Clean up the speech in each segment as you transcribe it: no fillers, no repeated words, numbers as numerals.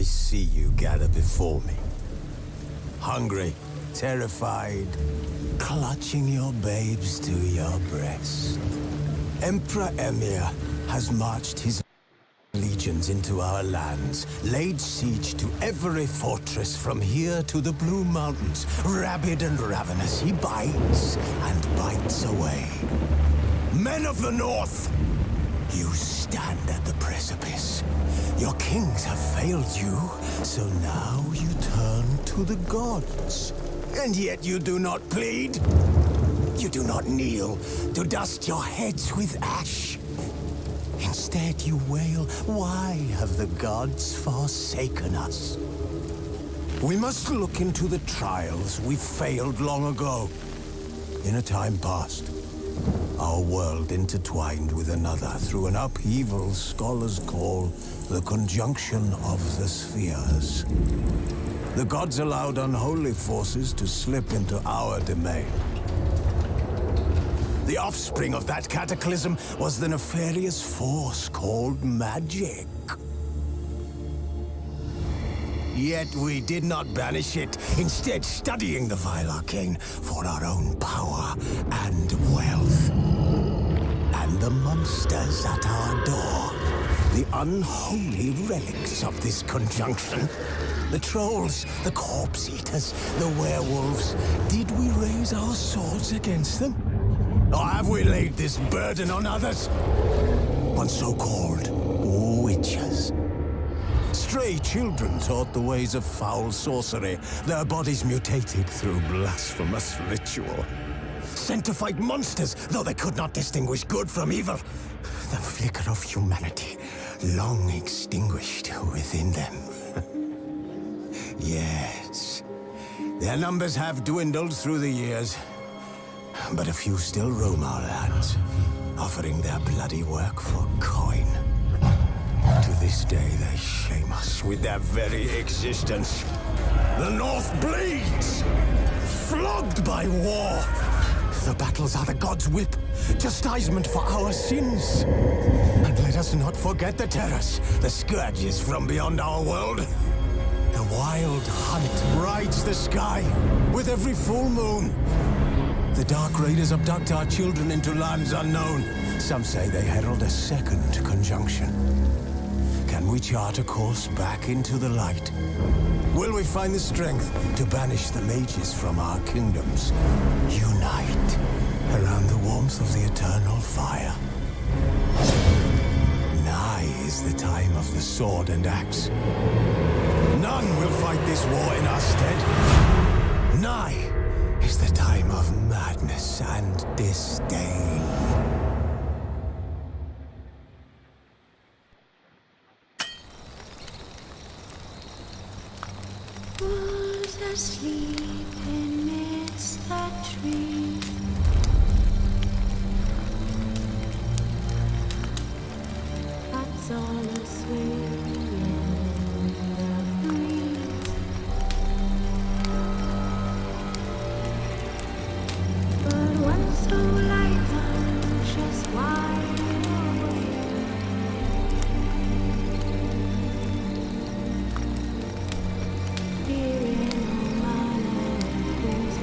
see you gather before me. Hungry, terrified, clutching your babes to your breast. Emperor Emhyr has marched his legions into our lands, laid siege to every fortress from here to the Blue Mountains. Rabid and ravenous, he bites and bites away. Men of the North, you stand at the precipice. Your kings have failed you, so now you turn to the gods. And yet you do not plead. You do not kneel to dust your heads with ash. Instead you wail, why have the gods forsaken us? We must look into the trials we failed long ago. In a time past, our world intertwined with another through an upheaval scholars call the conjunction of the spheres. The gods allowed unholy forces to slip into our domain. The offspring of that cataclysm was the nefarious force called magic. Yet we did not banish it, instead studying the vile arcane for our own power and wealth. And the monsters at our door, the unholy relics of this conjunction. The trolls, the corpse eaters, the werewolves. Did we raise our swords against them? Or have we laid this burden on others? On so-called witches. Stray children taught the ways of foul sorcery, their bodies mutated through blasphemous ritual. Sent to fight monsters, though they could not distinguish good from evil. The flicker of humanity, long extinguished within them. Yes, their numbers have dwindled through the years. But a few still roam our lands, offering their bloody work for coin. To this day, they shame us with their very existence. The North bleeds, flogged by war. The battles are the gods' whip, chastisement for our sins. And let us not forget the terrors, the scourges from beyond our world. The wild hunt rides the sky with every full moon. The Dark Raiders abduct our children into lands unknown. Some say they herald a second conjunction. Can we chart a course back into the light? Will we find the strength to banish the mages from our kingdoms? Unite around the warmth of the eternal fire. Nigh is the time of the sword and axe. None will fight this war in our stead. Nigh is the time of madness and disdain. Who's asleep amidst the trees? That's all asleep in the breeze. But one so light, just wide awake. Fearing no matter who's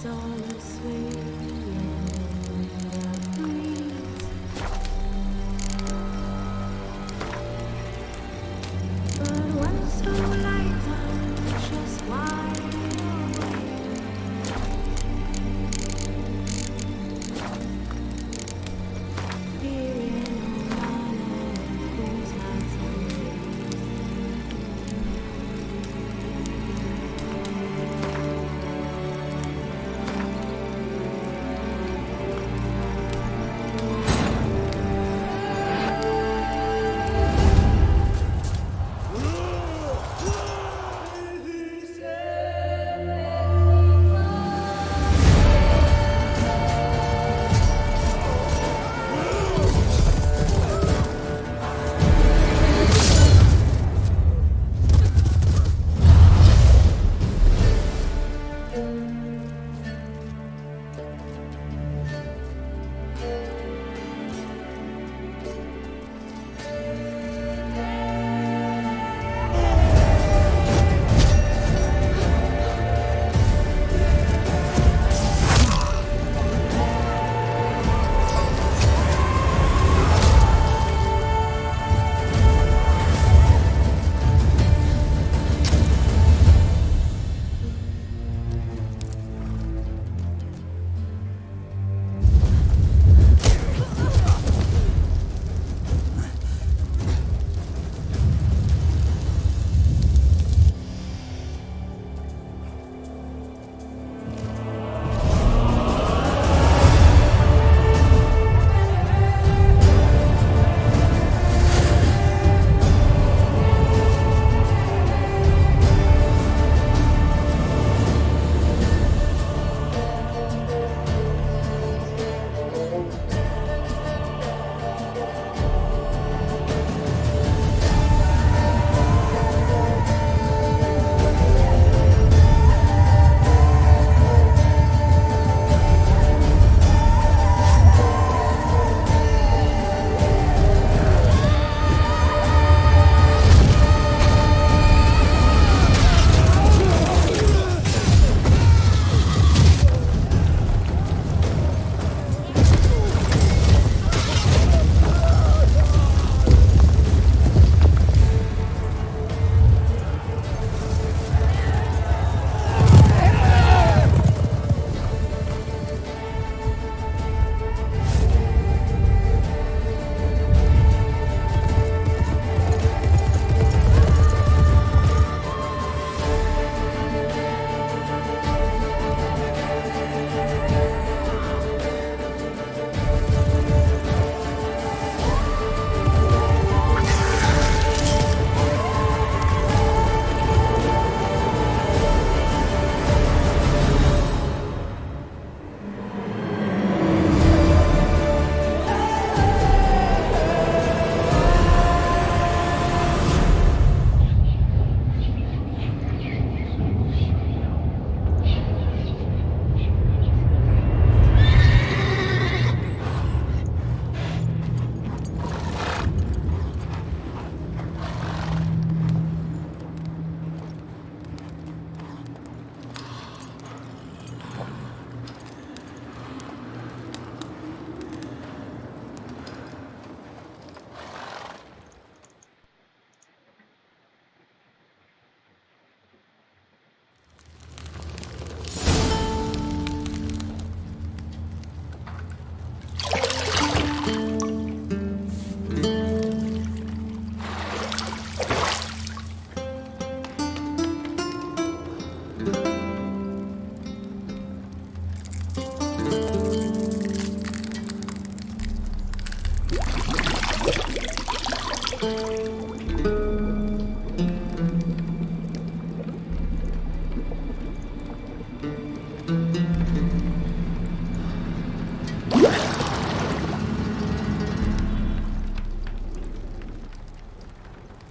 all swaying in the breeze. But when so light, I'm just wide awake. Fearing no matter who's not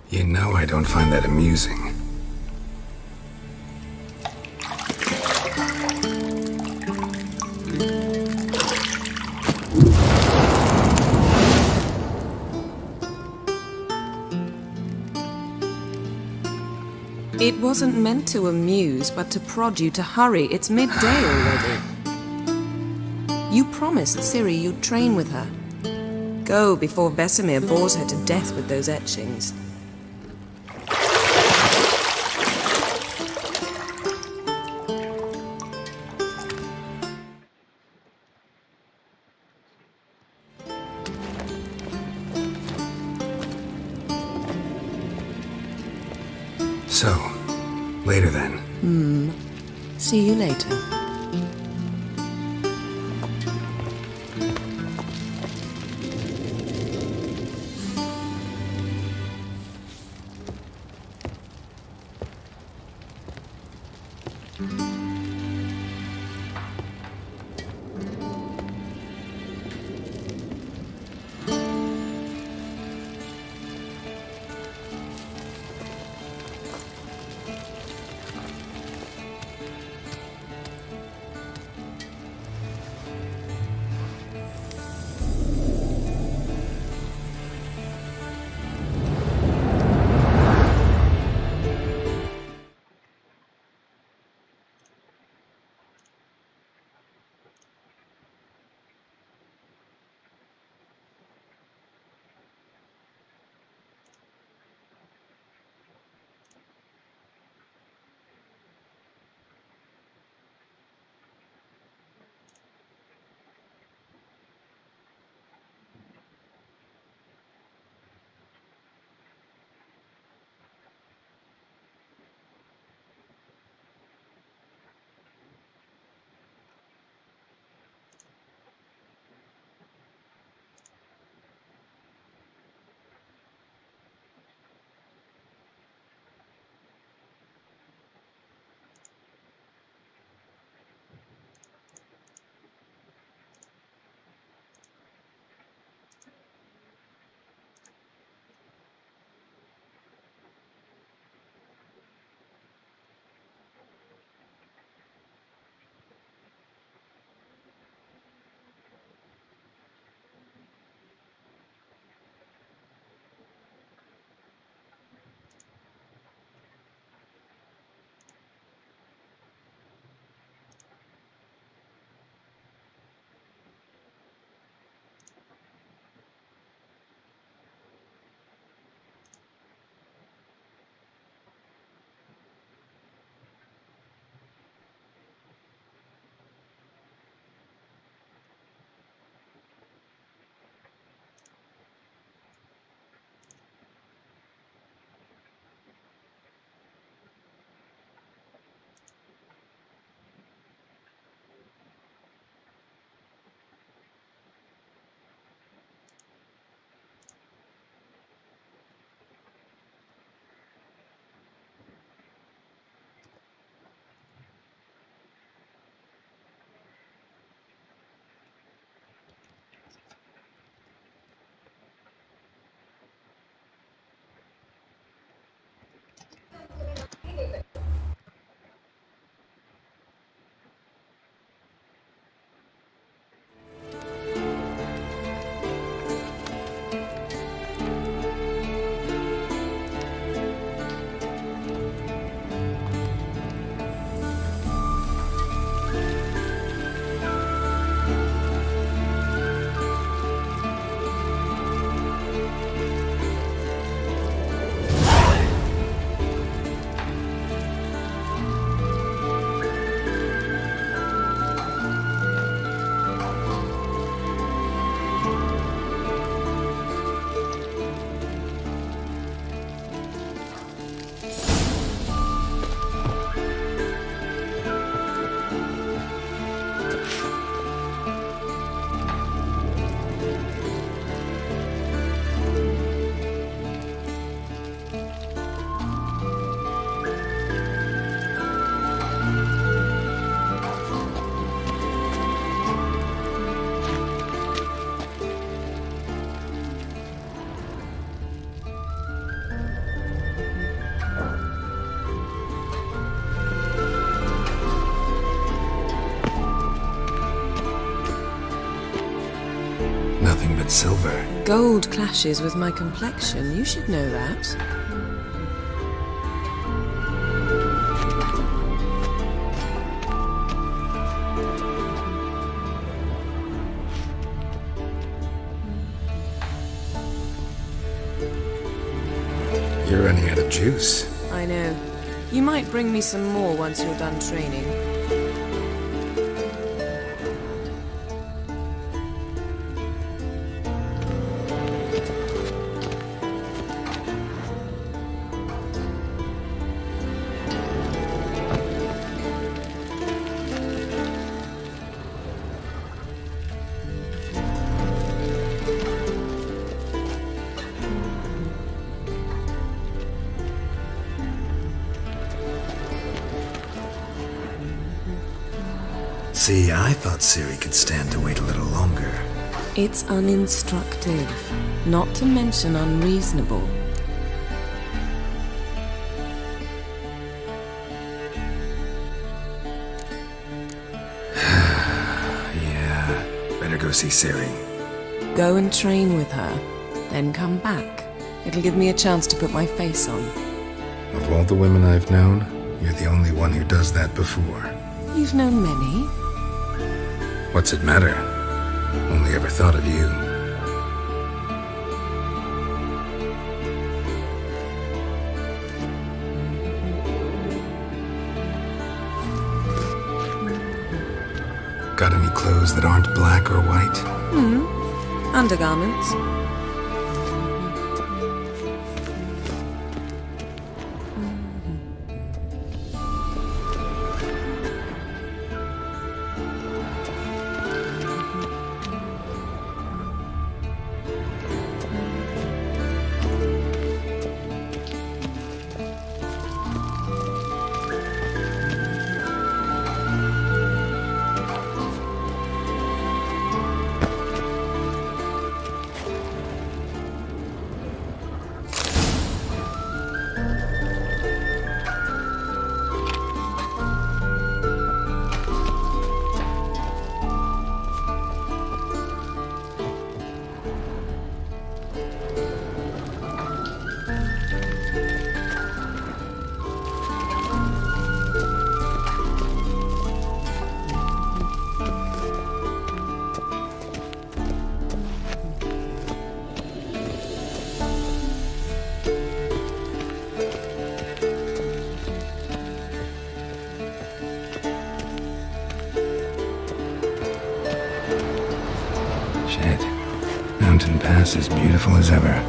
You know I don't find that amusing. It wasn't meant to amuse, but to prod you to hurry. It's midday already. You promised Ciri you'd train with her. Go before Vesemir bores her to death with those etchings. So, later then. See you later. Nothing but silver. Gold clashes with my complexion. You should know that. juice. I know. You might bring me some more once you're done training. See, I thought Ciri could stand to wait a little longer. It's uninstructive, not to mention unreasonable. Yeah, better go see Ciri. Go and train with her, then come back. It'll give me a chance to put my face on. Of all the women I've known, you're the only one who does that before. You've known many. What's it matter? Only ever thought of you. Got any clothes that aren't black or white? Undergarments. Shit. Mountain Pass as beautiful as ever.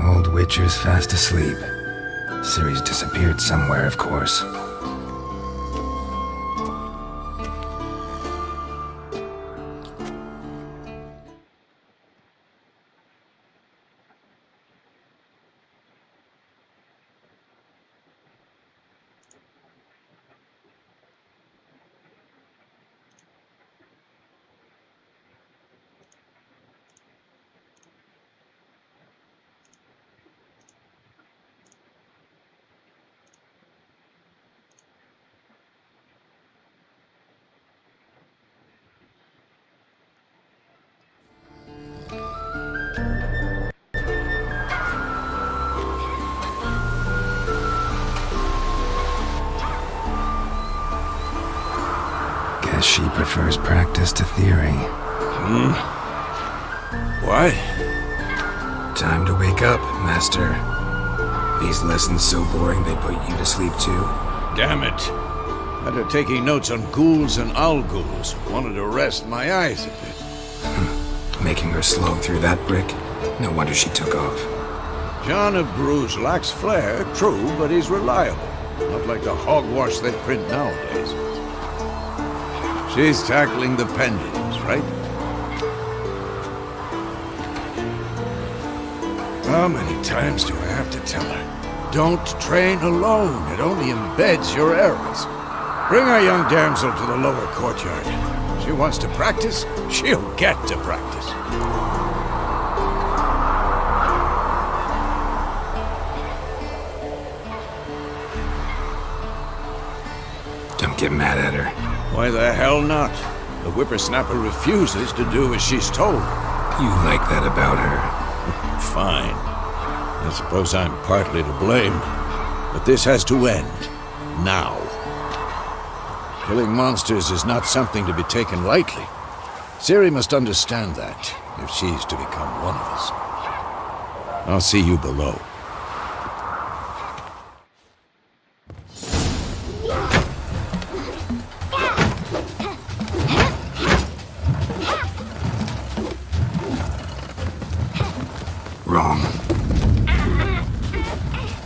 Old Witcher's fast asleep. Ciri's disappeared somewhere, of course. Guess she prefers practice to theory. What? Time to wake up, Master. These lessons so boring they put you to sleep too? Damn it. After taking notes on ghouls and owl-ghouls, wanted to rest my eyes a bit. Making her slog through that brick? No wonder she took off. John of Bruges lacks flair, true, but he's reliable. Not like the hogwash they print nowadays. She's tackling the pendulums, right? How many times do I have to tell her? Don't train alone. It only embeds your errors. Bring our young damsel to the lower courtyard. She wants to practice, she'll get to practice. Don't get mad at her. Why the hell not? The whippersnapper refuses to do as she's told. You like that about her. Fine. I suppose I'm partly to blame. But this has to end. Now. Killing monsters is not something to be taken lightly. Ciri must understand that, if she's to become one of us. I'll see you below. Wrong.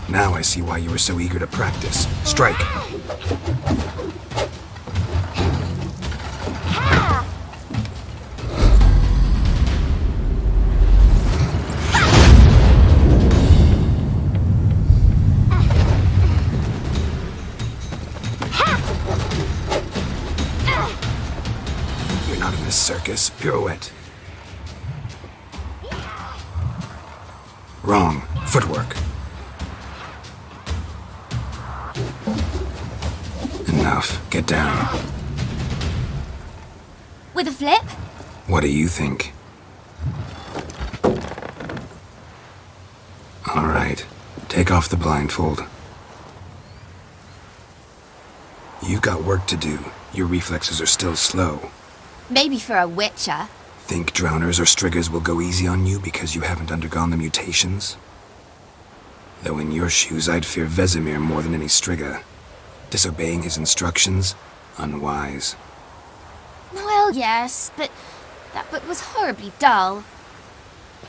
Now I see why you were so eager to practice. Strike. You're not in this circus. Pirouette. Wrong. Footwork. Enough. Get down. With a flip? What do you think? All right. Take off the blindfold. You've got work to do. Your reflexes are still slow. Maybe for a witcher. Think drowners or striggers will go easy on you because you haven't undergone the mutations? Though in your shoes, I'd fear Vesemir more than any strigger. Disobeying his instructions? Unwise. Well, yes, but that book was horribly dull.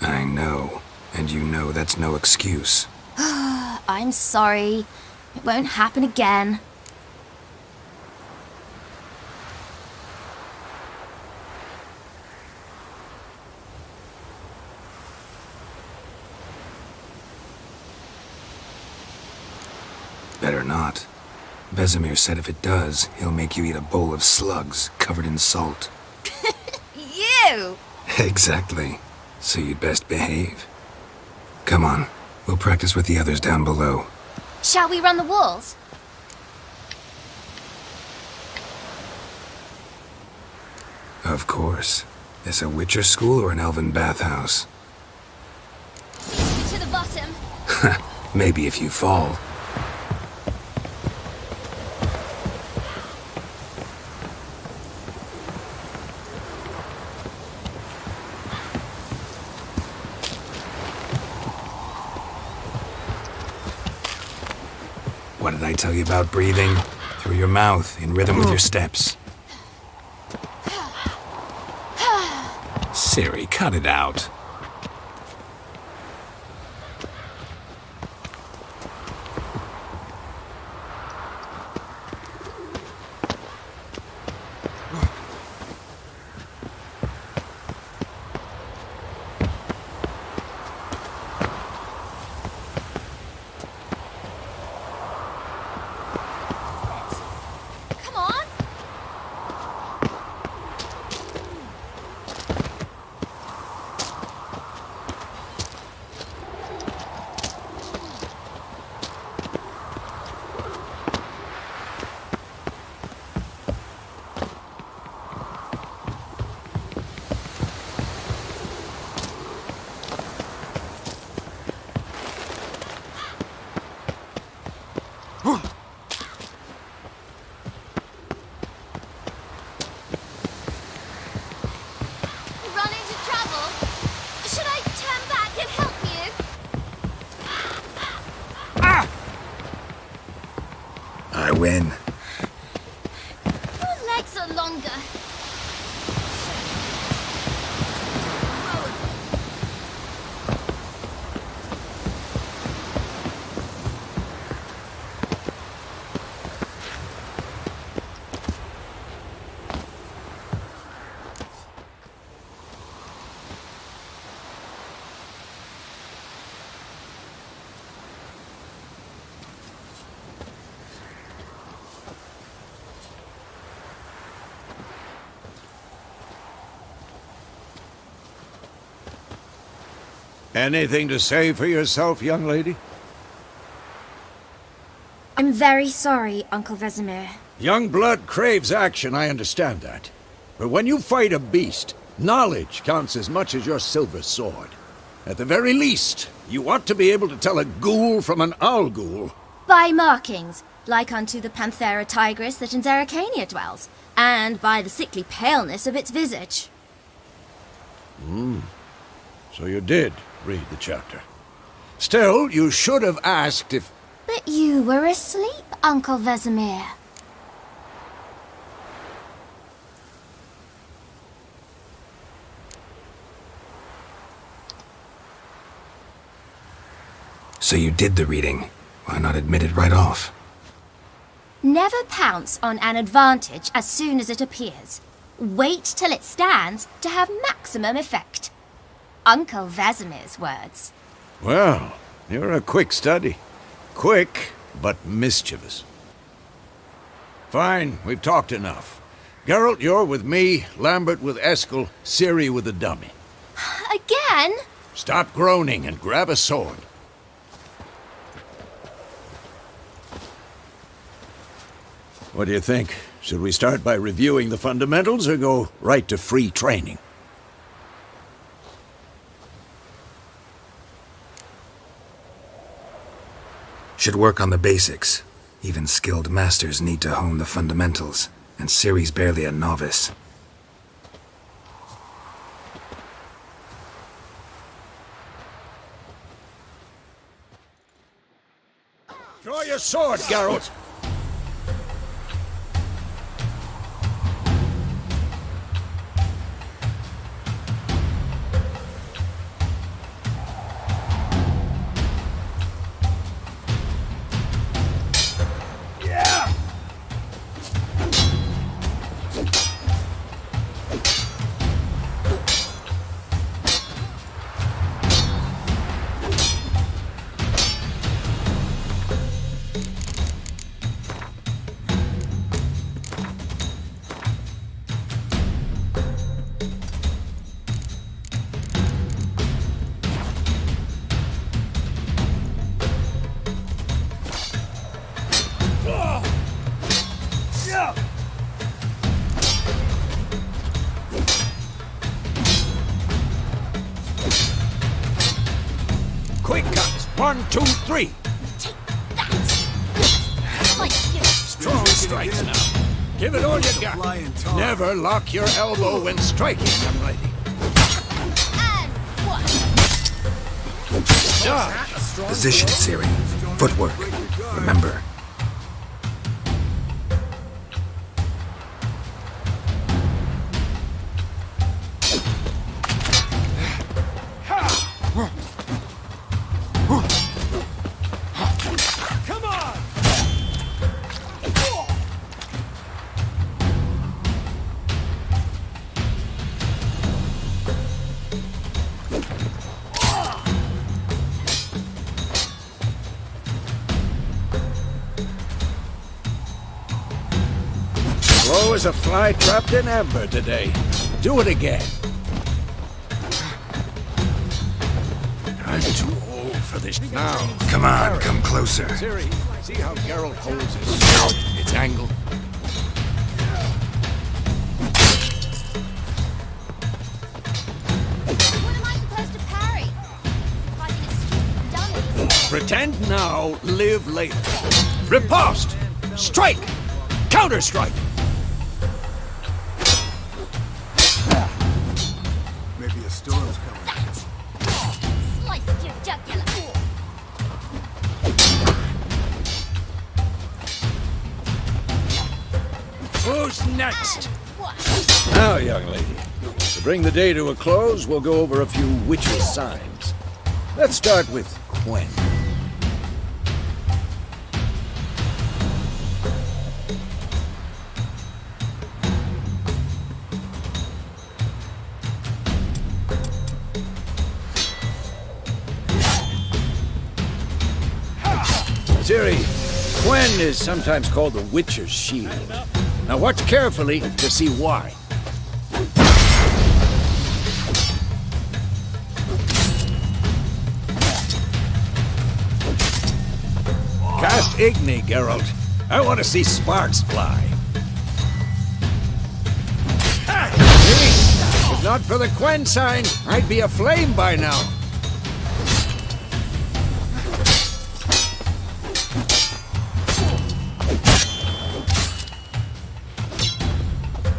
I know. And you know that's no excuse. I'm sorry. It won't happen again. Better not. Vesemir said if it does, he'll make you eat a bowl of slugs covered in salt. You! Exactly. So you'd best behave. Come on. We'll practice with the others down below. Shall we run the walls? Of course. This a Witcher school or an elven bathhouse? To the bottom. Maybe if you fall. What did I tell you about breathing? Through your mouth, in rhythm with your steps. Ciri, cut it out. Come on! win. Your legs are longer. Anything to say for yourself, young lady? I'm very sorry, Uncle Vesemir. Young blood craves action, I understand that. But when you fight a beast, knowledge counts as much as your silver sword. At the very least, you ought to be able to tell a ghoul from an owl ghoul. By markings, like unto the Panthera tigris that in Zeracania dwells, and by the sickly paleness of its visage. So you did read the chapter. Still, you should have asked if... But you were asleep, Uncle Vesemir. So you did the reading. Why not admit it right off? Never pounce on an advantage as soon as it appears. Wait till it stands to have maximum effect. Uncle Vesemir's words. Well, you're a quick study. Quick, but mischievous. Fine, we've talked enough. Geralt, you're with me, Lambert with Eskel, Ciri with the dummy. Again? Stop groaning and grab a sword. What do you think? Should we start by reviewing the fundamentals or go right to free training? Should work on the basics. Even skilled masters need to hone the fundamentals, and Ciri's barely a novice. Draw your sword, Geralt! Quick cuts! 1, 2, 3! Take that! Like you. Strong strikes now. Give it all you got. Never lock your elbow when striking, young lady. And one. Dodge! Position, Ciri. Footwork. Remember. Come on! Slow as a fly trapped in amber today. Do it again. I'm too old for this now. Come on, come closer. Ciri, see how Geralt holds his sword? Its angle. What am I supposed to parry? Fighting a stupid dummy. Pretend now, live later. Riposte! Strike! Counter-strike! Maybe a storm's coming. Slice your jugular. next. Now, young lady, to bring the day to a close, we'll go over a few witches' signs. Let's start with Quen. Ciri, Quen is sometimes called the Witcher's Shield. Now watch carefully to see why. Cast Igni, Geralt. I want to see sparks fly. See? If not for the Quen sign, I'd be aflame by now.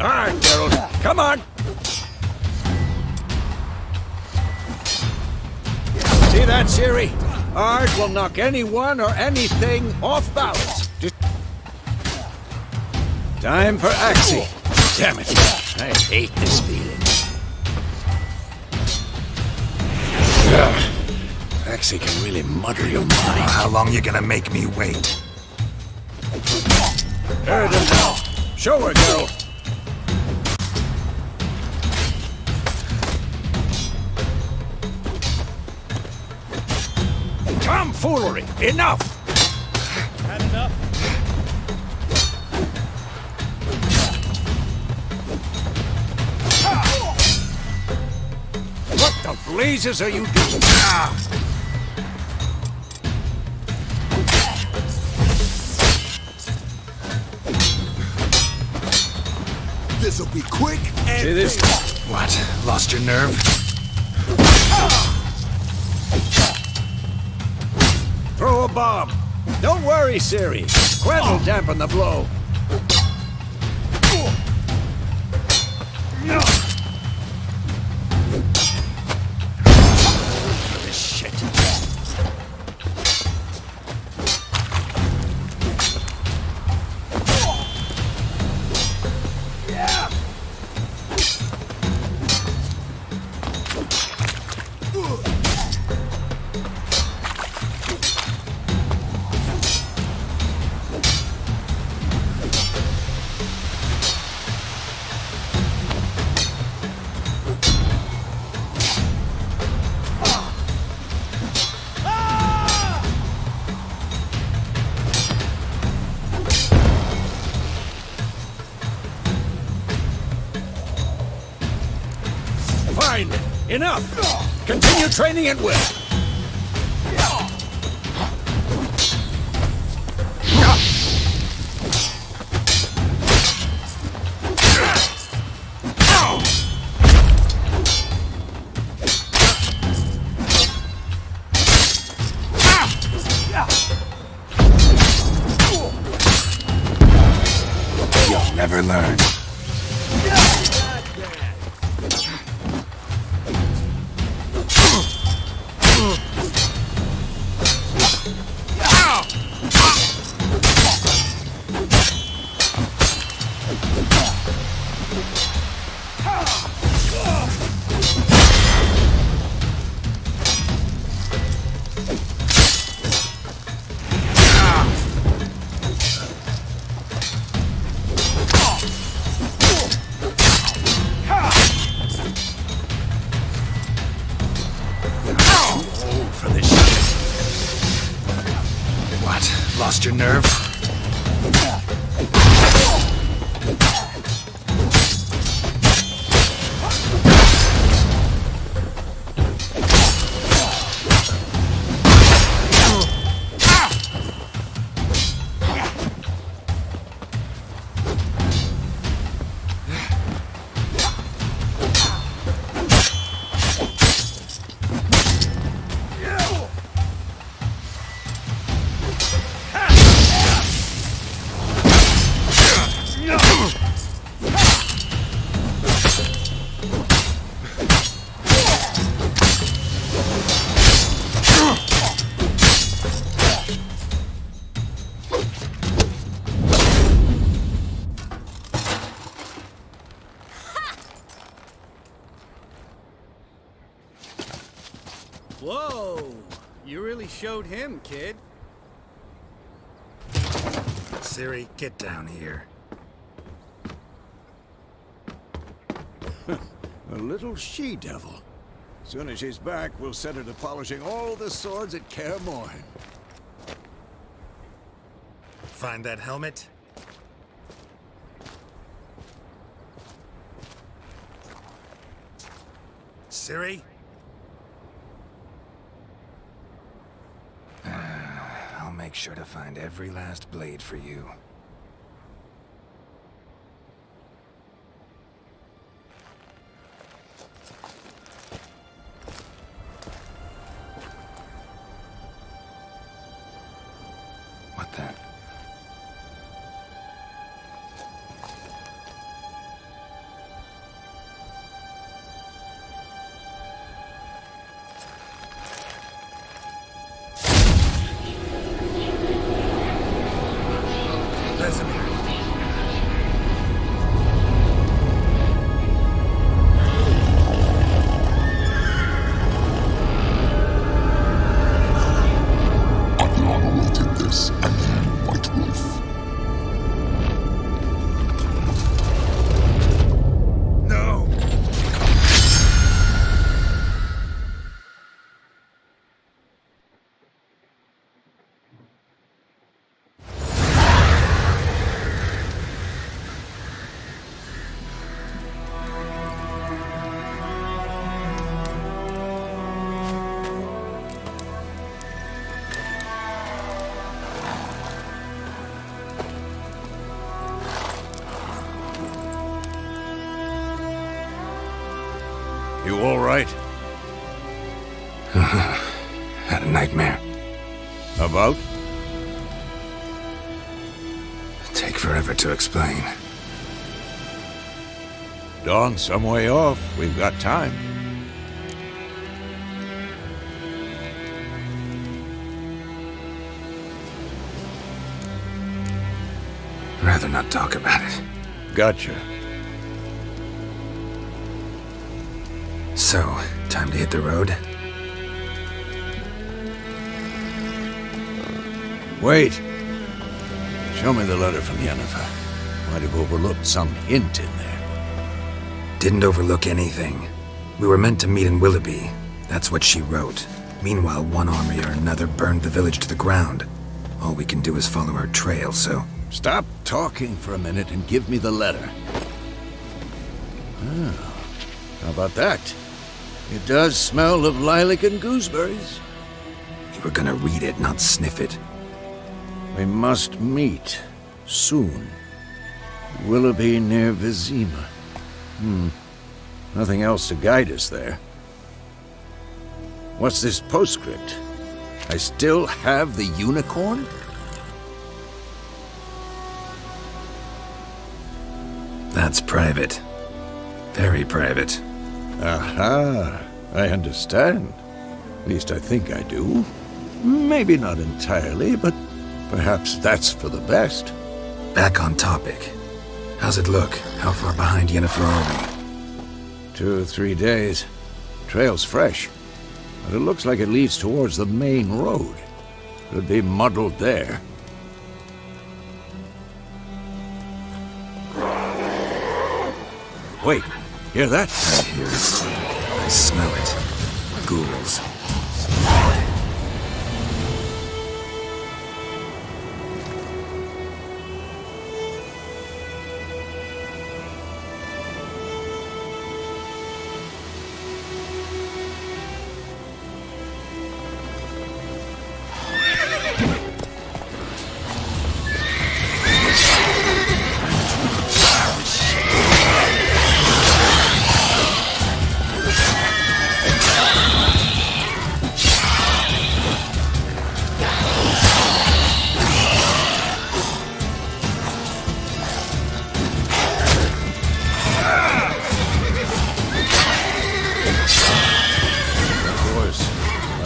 All right, Geralt, come on! See that, Ciri? Art will knock anyone or anything off balance. Time for Axii. Damn it, I hate this feeling. Axii can really muddle your mind. How long you gonna make me wait? Heard him now. Show her, Geralt. Tomfoolery! Enough! Had enough? What the blazes are you doing? This'll be quick and See this? What? Lost your nerve? Throw a bomb. Don't worry, Ciri. Quen will dampen the blow. This shit. Fine. Enough. Continue training at will. You'll never learn. For this shit. What? Lost your nerve? Whoa! You really showed him, kid. Ciri, get down here. A little she-devil. Soon as she's back, we'll set her to polishing all the swords at Kaer Morhen. Find that helmet? Ciri? I'll make sure to find every last blade for you. What then? Vesemir. Adriana will take this, and you, White Wolf. No! You all right? Had a nightmare. About? Take forever to explain. Dawn's some way off. We've got time. Rather not talk about it. Gotcha. So, time to hit the road? Wait. Show me the letter from Yennefer. Might have overlooked some hint in there. Didn't overlook anything. We were meant to meet in Willoughby. That's what she wrote. Meanwhile, one army or another burned the village to the ground. All we can do is follow her trail, so... Stop talking for a minute and give me the letter. Ah, how about that? It does smell of lilac and gooseberries. You were gonna read it, not sniff it. We must meet. Soon. Willoughby near Vizima. Nothing else to guide us there. What's this postscript? I still have the unicorn? That's private. Very private. Aha, I understand. At least I think I do. Maybe not entirely, but perhaps that's for the best. Back on topic. How's it look? How far behind Yennefer are we? 2 or 3 days. Trail's fresh, but it looks like it leads towards the main road. Could be muddled there. Wait, hear that? I hear it. I smell it. Ghouls.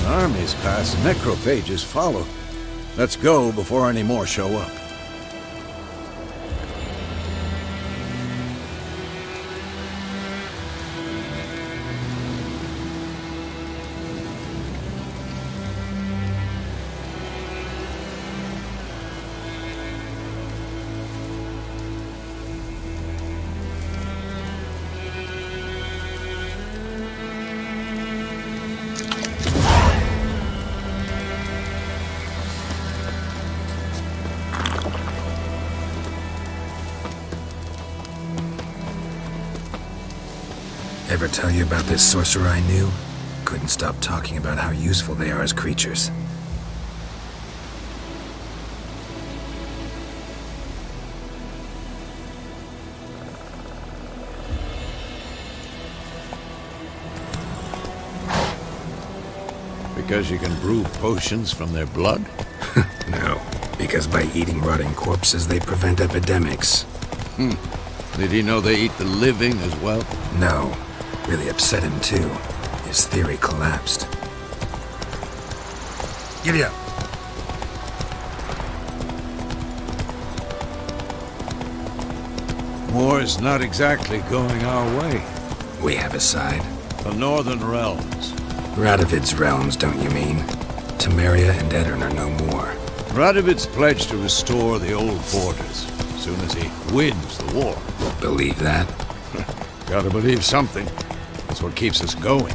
Armies pass, necrophages follow. Let's go before any more show up. Ever tell you about this sorcerer I knew? Couldn't stop talking about how useful they are as creatures. Because you can brew potions from their blood? No, because by eating rotting corpses, they prevent epidemics. Did he know they eat the living as well? No, really upset him too. His theory collapsed. Giddy up. War's not exactly going our way. We have a side. The Northern Realms. Radovid's realms, don't you mean? Temeria and Edirn are no more. Radovid's pledged to restore the old borders as soon as he wins the war. Believe that? Gotta believe something. That's what keeps us going.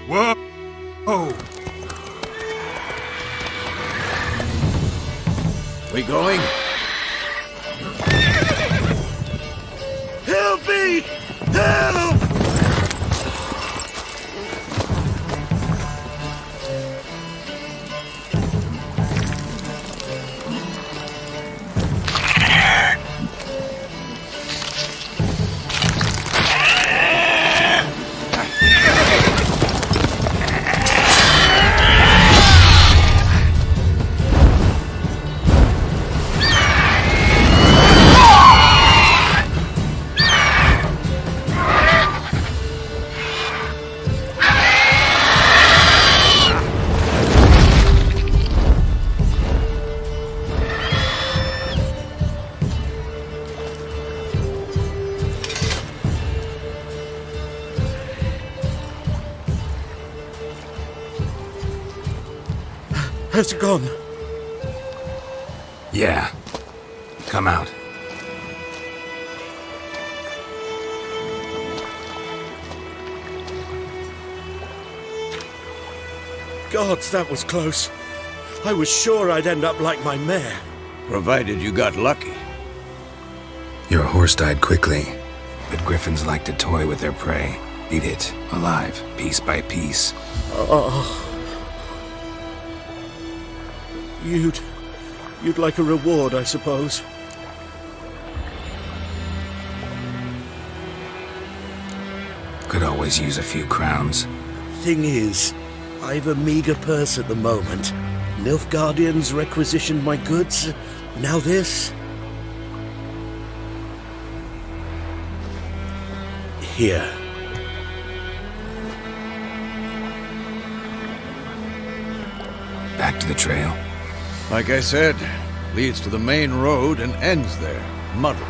Whoa! Oh! We going? Help me! Help! Has it gone? Yeah. Come out. Gods, that was close. I was sure I'd end up like my mare. Provided you got lucky. Your horse died quickly, but griffins like to toy with their prey. Eat it, alive, piece by piece. Oh. You'd like a reward, I suppose. Could always use a few crowns. Thing is, I've a meager purse at the moment. Nilfgaardians requisitioned my goods. Now this. Here. Back to the trail. Like I said, leads to the main road and ends there, muddled.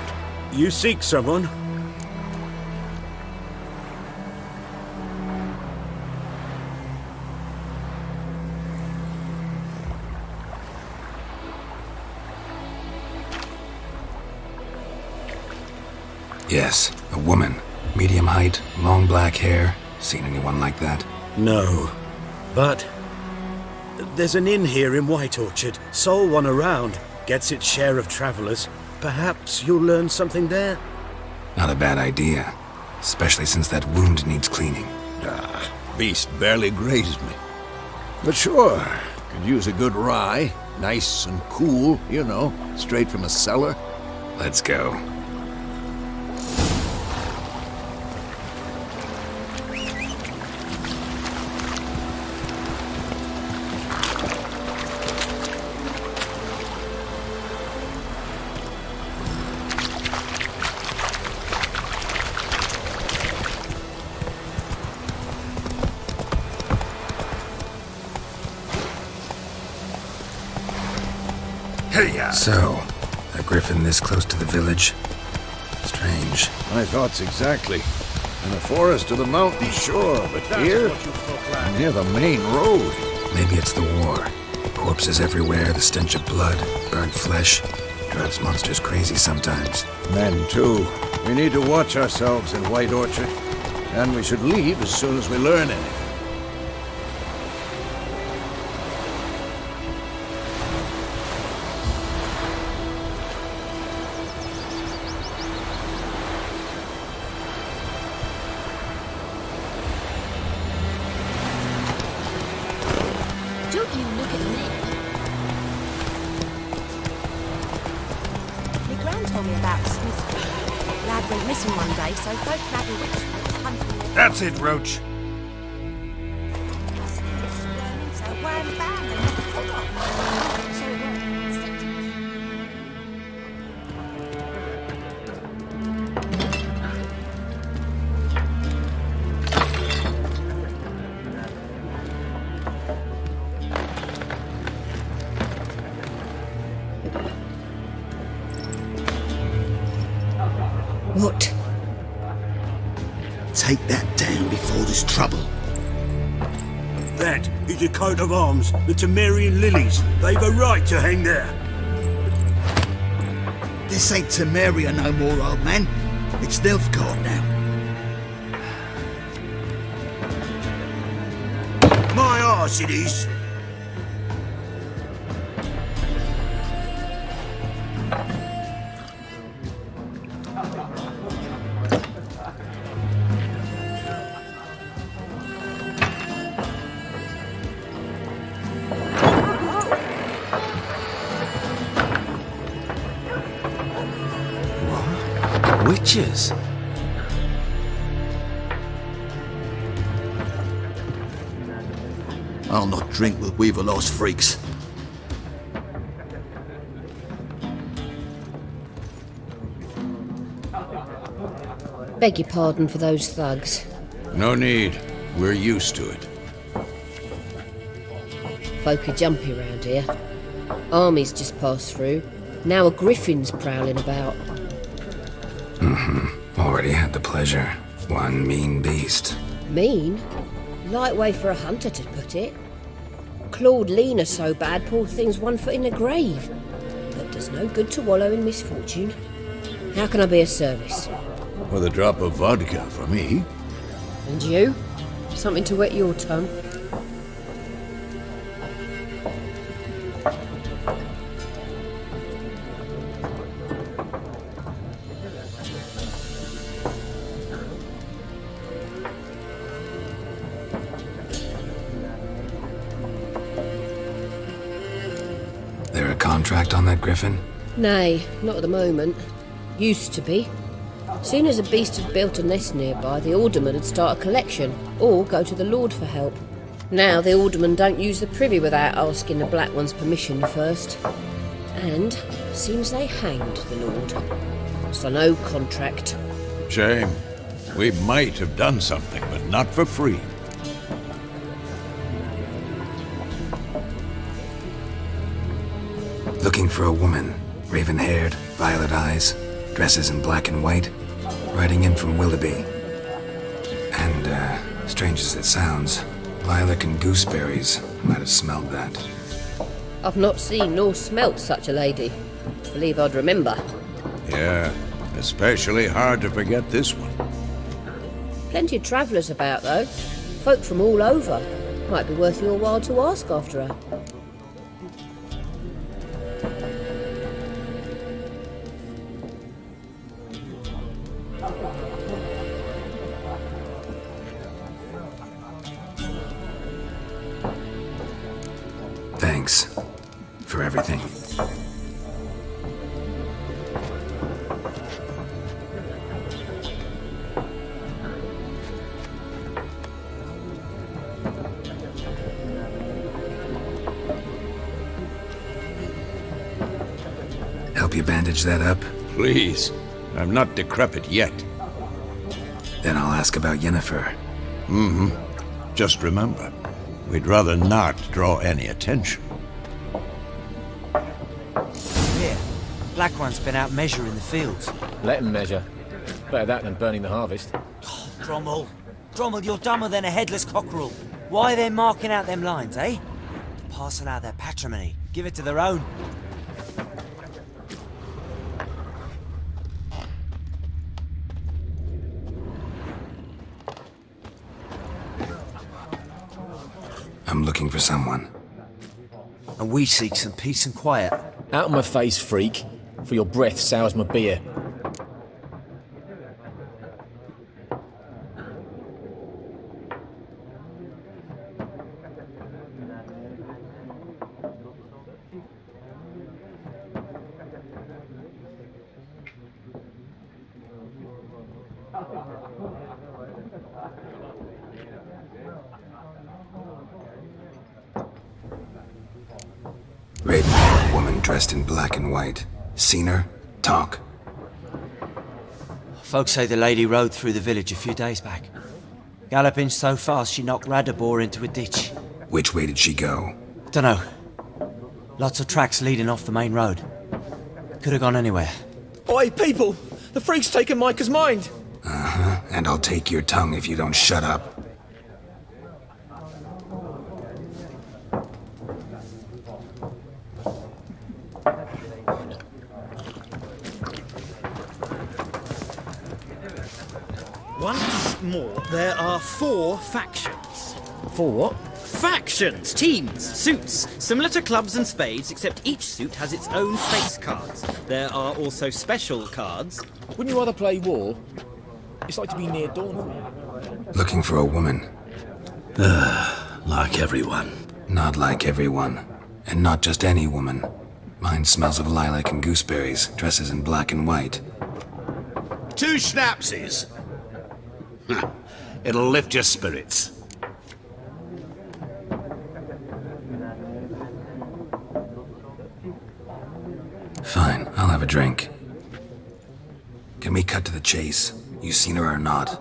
You seek someone? Yes, a woman. Medium height, long black hair. Seen anyone like that? No. But there's an inn here in White Orchard. Sole one around. Gets its share of travelers. Perhaps you'll learn something there? Not a bad idea. Especially since that wound needs cleaning. Beast barely grazed me. But sure, could use a good rye. Nice and cool, you know, straight from a cellar. Let's go. So, a griffin this close to the village? Strange. My thoughts exactly. In the forest or the mountain, sure, but here, near the main road. Maybe it's the war. Corpses everywhere, the stench of blood, burnt flesh. Drives monsters crazy sometimes. Men, too. We need to watch ourselves in White Orchard. And we should leave as soon as we learn anything. Don't you look at me. My gran told me about Smith. Lad went missing one day, so folk Maggie Richmond was hunting. That's it, Roach. So wham bam, and never forgot. So What? Take that down before there's trouble. That is a coat of arms, the Temerian lilies. They've a right to hang there. This ain't Temeria no more, old man. It's Nilfgaard now. My arse it is. Witches? I'll not drink with Weaverlaw's freaks. beg your pardon for those thugs. No need. We're used to it. Folk are jumpy round here. Armies just passed through. Now a griffin's prowling about. Already had the pleasure. One mean beast. Mean? Light way for a hunter to put it. Clawed Lena so bad, poor thing's 1 foot in the grave. But does no good to wallow in misfortune. How can I be of service? With a drop of vodka for me. And you? Something to wet your tongue? There a contract on that griffin? Nay, not at the moment. Used to be. Soon as a beast had built a nest nearby, the alderman would start a collection, or go to the Lord for help. Now the alderman don't use the privy without asking the Black One's permission first. And seems they hanged the Lord. So no contract. Shame. We might have done something, but not for free. Looking for a woman. Raven-haired, violet eyes, dresses in black and white. Riding in from Willoughby. And, strange as it sounds, lilac and gooseberries might have smelled that. I've not seen nor smelt such a lady. Believe I'd remember. Yeah, especially hard to forget this one. Plenty of travellers about, though. Folk from all over. Might be worth your while to ask after her. Thanks for everything. Help you bandage that up? Please. I'm not decrepit yet. Then I'll ask about Yennefer. Just remember, we'd rather not draw any attention. Here, Black One's been out measuring the fields. Let him measure. Better that than burning the harvest. Oh, Drommel. Drommel, you're dumber than a headless cockerel. Why are they marking out them lines, eh? Passing out their patrimony. Give it to their own. I'm looking for someone. And we seek some peace and quiet. Out of my face, freak. For your breath sours my beer. Ravenhair, woman dressed in black and white. Seen her? Talk. Folks say the lady rode through the village a few days back. Galloping so fast she knocked Radabor into a ditch. Which way did she go? Dunno. Lots of tracks leading off the main road. Could have gone anywhere. Oi, people! The freak's taken Micah's mind! Uh-huh, and I'll take your tongue if you don't shut up. Once more, there are 4 factions. 4 what? Factions, teams, suits, similar to clubs and spades, except each suit has its own face cards. There are also special cards. Wouldn't you rather play war? It's like to be near dawn. Looking for a woman. Like everyone. Not like everyone. And not just any woman. Mine smells of lilac and gooseberries, dresses in black and white. 2 schnapsies. It'll lift your spirits. Fine, I'll have a drink. Can we cut to the chase? You seen her or not?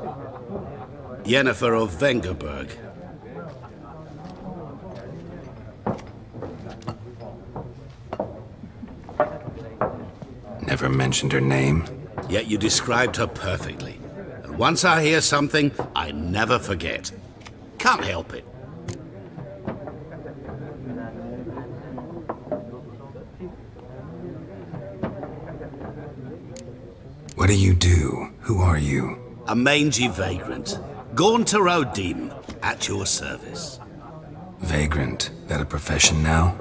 Yennefer of Vengerberg. Never mentioned her name. Yet you described her perfectly. And once I hear something, I never forget. Can't help it. What do you do? Who are you? A mangy vagrant. Gaunter O'Deem, at your service. Vagrant? That a profession now?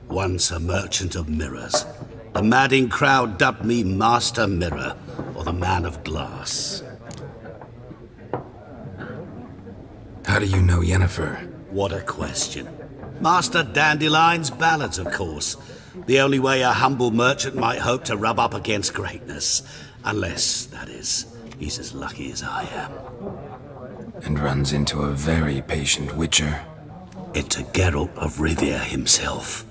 Once a merchant of mirrors. The madding crowd dubbed me Master Mirror, or the Man of Glass. How do you know Yennefer? What a question. Master Dandelion's ballads, of course. The only way a humble merchant might hope to rub up against greatness. Unless, that is, he's as lucky as I am. And runs into a very patient witcher. Into Geralt of Rivia himself.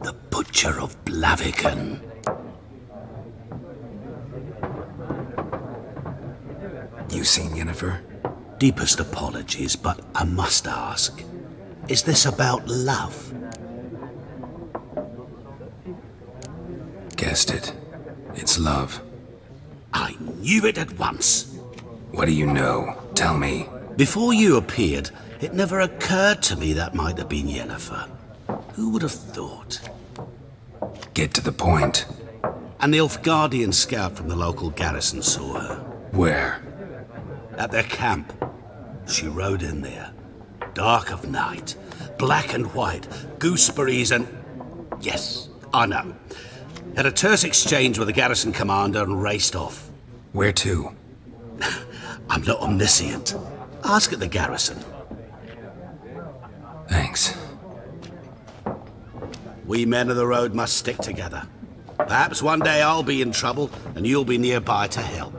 The Butcher of Blaviken. You seen Yennefer? Deepest apologies, but I must ask. Is this about love? Guessed it. It's love. I knew it at once. What do you know? Tell me. Before you appeared, it never occurred to me that might have been Yennefer. Who would have thought? Get to the point. An Nilfgaardian scout from the local garrison saw her. Where? At their camp. She rode in there. Dark of night. Black and white. Gooseberries and... Yes, I know. Had a terse exchange with the garrison commander and raced off. Where to? I'm not omniscient. Ask at the garrison. Thanks. We men of the road must stick together. Perhaps one day I'll be in trouble and you'll be nearby to help.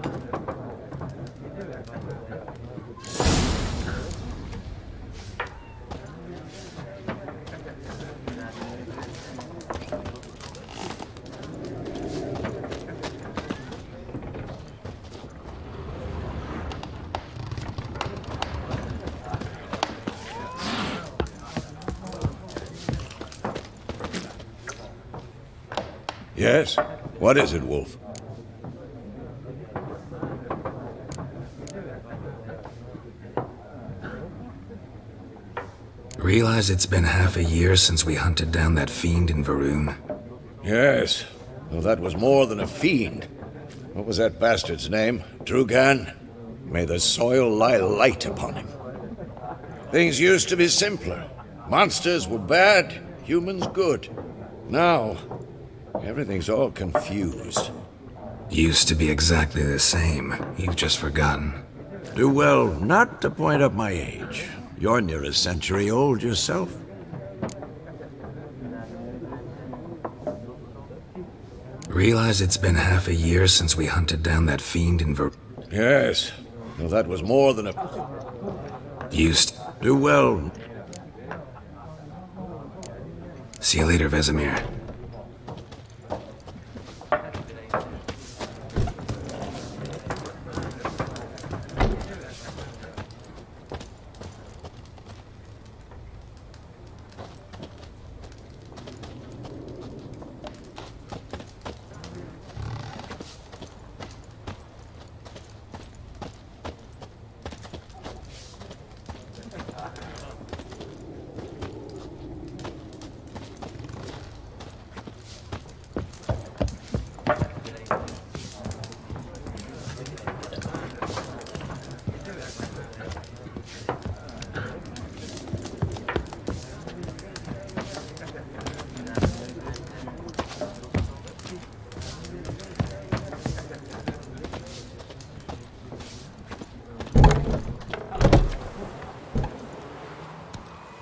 Yes? What is it, Wolf? Realize it's been half a year since we hunted down that fiend in Varun? Yes. Though that was more than a fiend. What was that bastard's name? Drugan? May the soil lie light upon him. Things used to be simpler. Monsters were bad, humans good. Now, everything's all confused. Used to be exactly the same. You've just forgotten. Do well not to point up my age. You're near a century old yourself. Realize it's been half a year since we hunted down that fiend in Yes. Well, that was more than a... Used. Do well. See you later, Vesemir.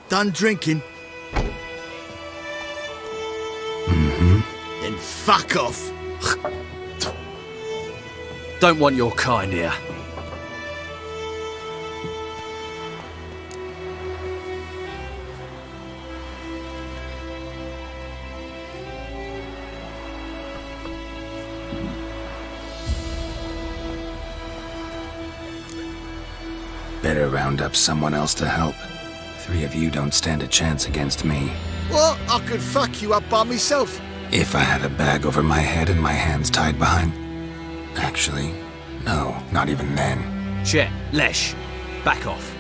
Done drinking? Mm-hmm. Then fuck off. Don't want your kind here. Better round up someone else to help. 3 of you don't stand a chance against me. Well, I could fuck you up by myself. If I had a bag over my head and my hands tied behind... Actually, no, not even then. Chet, Lesh, back off.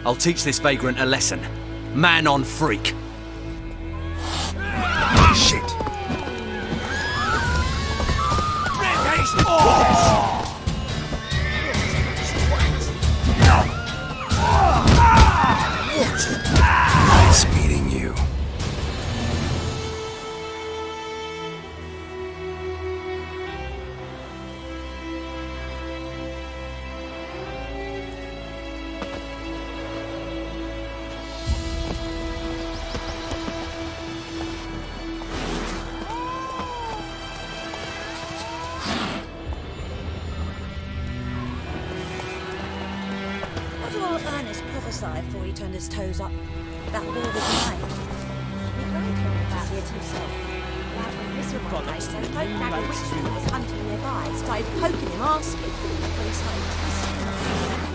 I'll teach this vagrant a lesson. Man on freak. Shit. Nice meeting you. What did old Ernest prophesy before he turned his toes up? That war was mine. He very clearly about it himself. Like a miserable place, and folk that a witch who was hunting nearby started poking him, asking. But he started twisting him.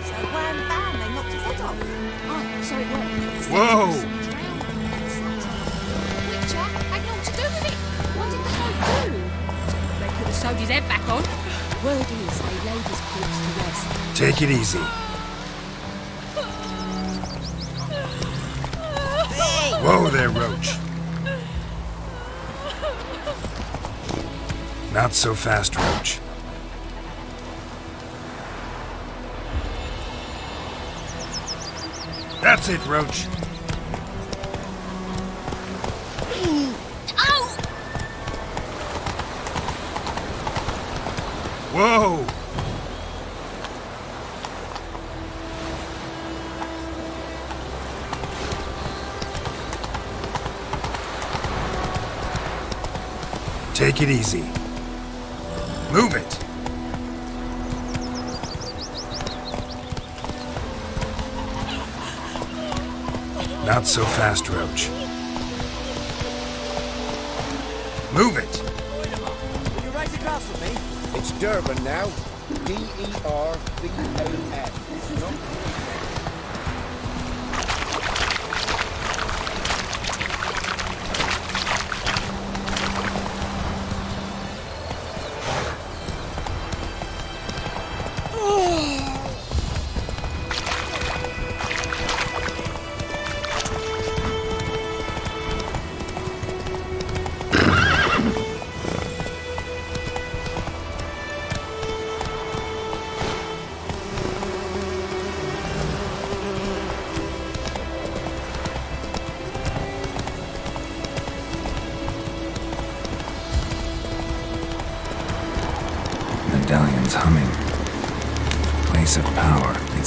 So wham bam, they knocked his head off. Oh, so it worked. Whoa! Witcher had naught to do with it. What did the folk do? They could have sewed his head back on. Word is they laid his corpse to rest. Take it easy. Whoa there, Roach. Not so fast, Roach. That's it, Roach. Whoa! Take it easy. Move it. Not so fast, Roach. Move it. Will you raise a glass with me? It's Durban now. D-E-R-B-A-N.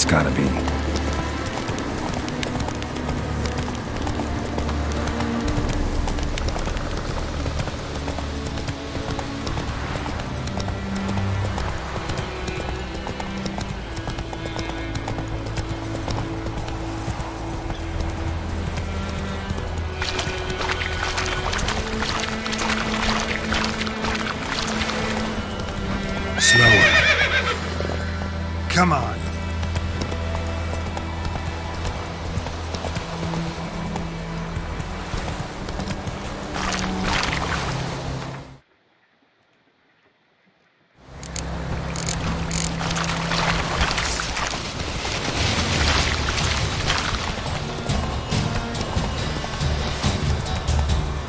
gotta be. Slower. Come on.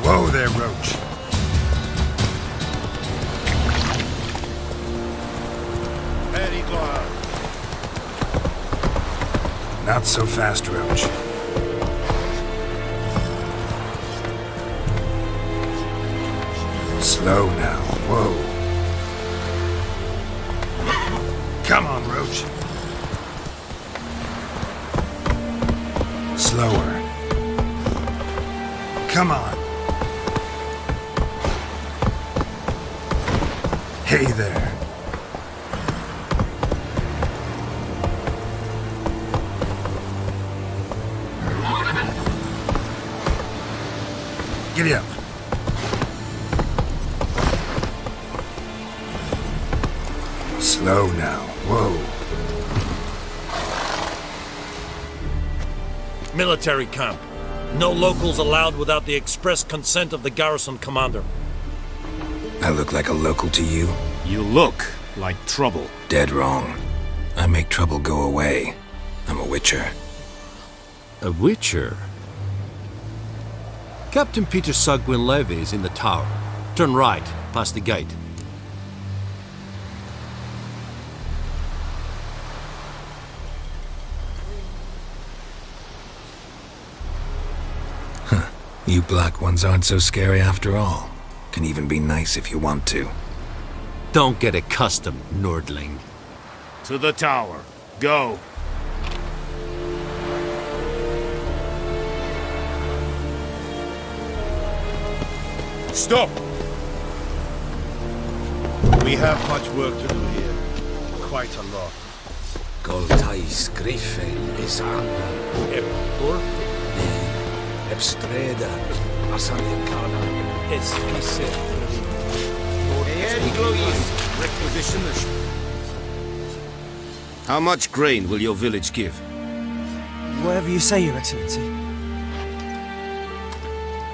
Whoa there, Roach. Not so fast, Roach. Slow now. Whoa. Come on, Roach. Slower. Come on. Hey there. Giddy up. Slow now. Whoa. Military camp. No locals allowed without the express consent of the garrison commander. I look like a local to you? You look like trouble. Dead wrong. I make trouble go away. I'm a witcher. A witcher? Captain Peter Sugwin Levy is in the tower. Turn right, past the gate. Huh. You black ones aren't so scary after all. Can even be nice if you want to. Don't get accustomed, Nordling. To the tower. Go. Stop! We have much work to do here. Quite a lot. Goltais Griffin is Anna. Epor? Ebstreda. Asaniankana. Eskise. Requisitioners. How much grain will your village give? Whatever you say, Your Excellency.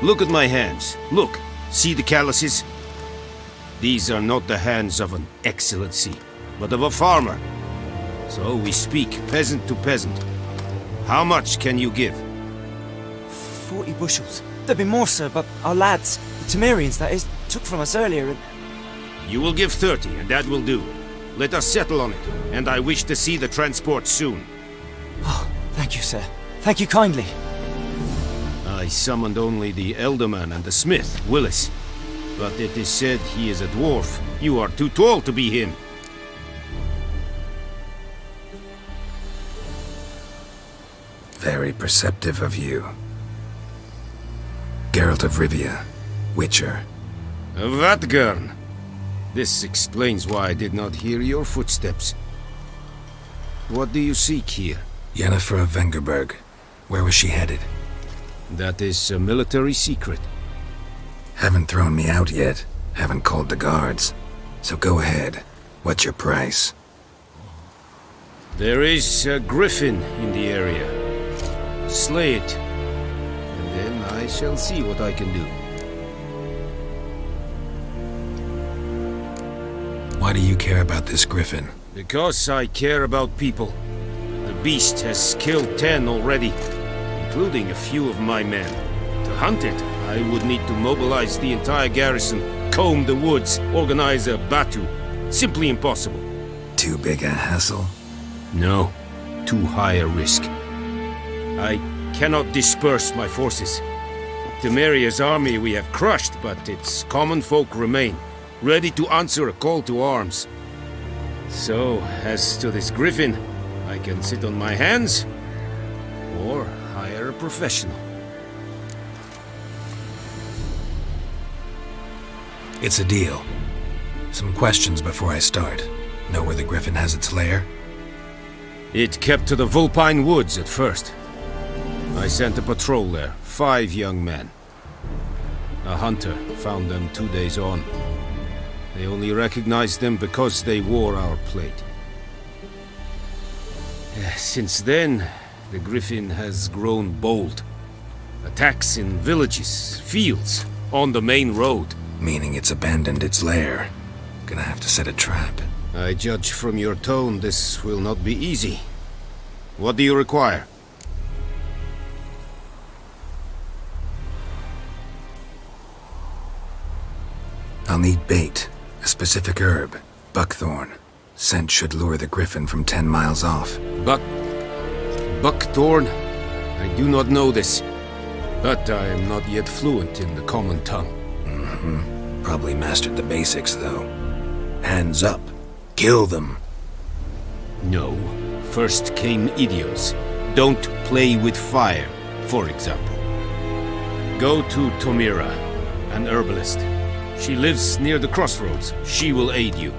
Look at my hands. Look. See the calluses? These are not the hands of an excellency, but of a farmer. So we speak peasant to peasant. How much can you give? 40 bushels. There'd be more, sir, but our lads, the Temerians, that is, took from us earlier and... You will give 30, and that will do. Let us settle on it, and I wish to see the transport soon. Oh, thank you, sir. Thank you kindly. I summoned only the Elderman and the smith, Willis. But it is said he is a dwarf. You are too tall to be him. Very perceptive of you. Geralt of Rivia, Witcher. Vatgern! This explains why I did not hear your footsteps. What do you seek here? Yennefer of Vengerberg. Where was she headed? That is a military secret. Haven't thrown me out yet. Haven't called the guards. So go ahead. What's your price? There is a griffin in the area. Slay it. And then I shall see what I can do. Why do you care about this griffin? Because I care about people. The beast has killed 10 already, including a few of my men. To hunt it, I would need to mobilize the entire garrison, comb the woods, organize a batu. Simply impossible. Too big a hassle? No, too high a risk. I cannot disperse my forces. Temeria's army we have crushed, but its common folk remain, ready to answer a call to arms. So, as to this griffin, I can sit on my hands, or hire a professional. It's a deal. Some questions before I start. Know where the Griffin has its lair? It kept to the Vulpine Woods at first. I sent a patrol there, 5 young men. A hunter found them 2 days on. They only recognized them because they wore our plate. Since then, the Griffin has grown bold. Attacks in villages, fields, on the main road. Meaning it's abandoned its lair. Gonna have to set a trap. I judge from your tone this will not be easy. What do you require? I'll need bait. A specific herb. Buckthorn. Scent should lure the Griffin from 10 miles off. Buckthorn? I do not know this. But I am not yet fluent in the common tongue. Probably mastered the basics, though. Hands up. Kill them. No. First came idioms. Don't play with fire, for example. Go to Tomira, an herbalist. She lives near the crossroads. She will aid you.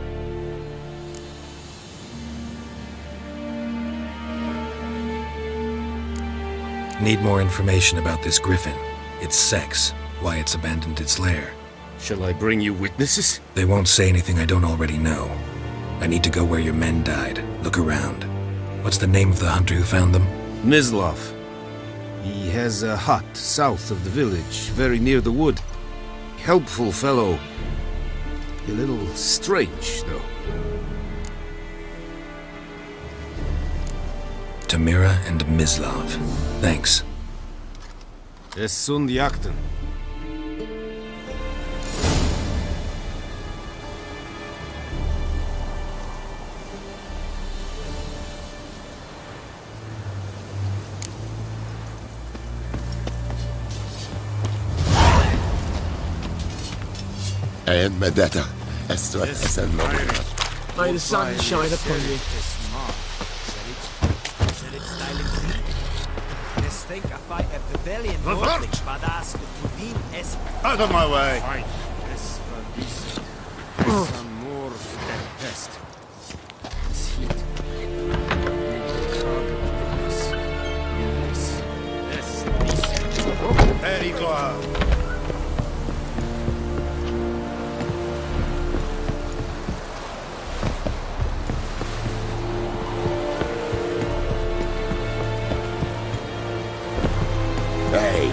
Need more information about this Griffin. Its sex. Why it's abandoned its lair. Shall I bring you witnesses? They won't say anything I don't already know. I need to go where your men died. Look around. What's the name of the hunter who found them? Mislav. He has a hut south of the village, very near the wood. Helpful fellow. A little strange, though. Tomira and Mislav. Thanks. Es sunt jakten. And Medetta, Estra, May the sun shine upon you. Out of my way! Pericla! Hey,